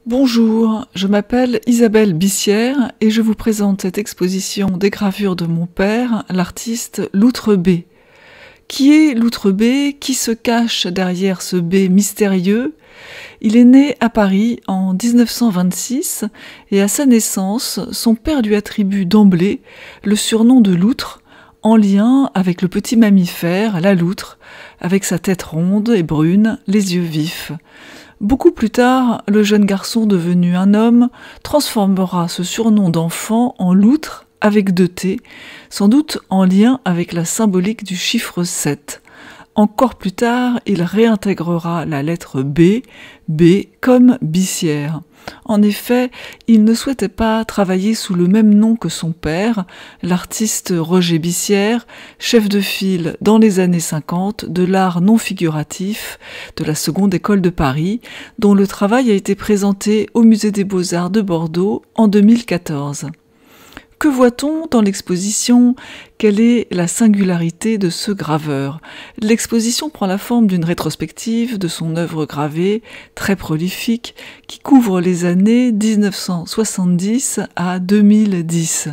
Bonjour, je m'appelle Isabelle Bissière et je vous présente cette exposition des gravures de mon père, l'artiste Loutre B. Qui est Loutre B? Qui se cache derrière ce B mystérieux? Il est né à Paris en 1926 et à sa naissance, son père lui attribue d'emblée le surnom de loutre, en lien avec le petit mammifère, la loutre, avec sa tête ronde et brune, les yeux vifs. Beaucoup plus tard, le jeune garçon devenu un homme transformera ce surnom d'enfant en loutre avec 2 T, sans doute en lien avec la symbolique du chiffre 7. Encore plus tard, il réintégrera la lettre B, B comme Bissière. En effet, il ne souhaitait pas travailler sous le même nom que son père, l'artiste Roger Bissière, chef de file dans les années 50 de l'art non figuratif de la Seconde École de Paris, dont le travail a été présenté au Musée des Beaux-Arts de Bordeaux en 2014. Que voit-on dans l'exposition? Quelle est la singularité de ce graveur? L'exposition prend la forme d'une rétrospective de son œuvre gravée, très prolifique, qui couvre les années 1970 à 2010.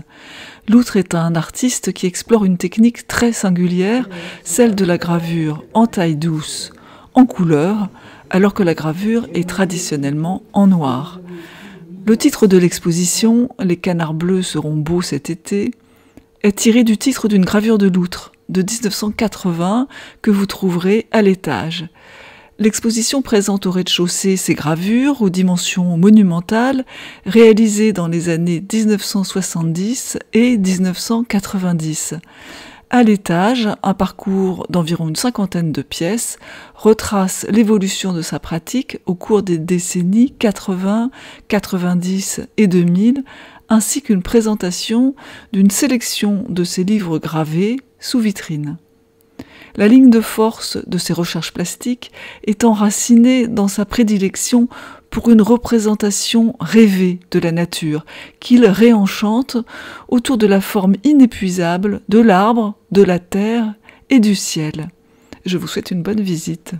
Loutre est un artiste qui explore une technique très singulière, celle de la gravure en taille douce, en couleur, alors que la gravure est traditionnellement en noir. Le titre de l'exposition, « Les canards bleus seront beaux cet été », est tiré du titre d'une gravure de Loutre de 1980 que vous trouverez à l'étage. L'exposition présente au rez-de-chaussée ces gravures aux dimensions monumentales réalisées dans les années 1970 et 1990. À l'étage, un parcours d'environ une 50aine de pièces retrace l'évolution de sa pratique au cours des décennies 80, 90 et 2000, ainsi qu'une présentation d'une sélection de ses livres gravés sous vitrine. La ligne de force de ses recherches plastiques est enracinée dans sa prédilection pour une représentation rêvée de la nature, qu'il réenchante autour de la forme inépuisable de l'arbre, de la terre et du ciel. Je vous souhaite une bonne visite.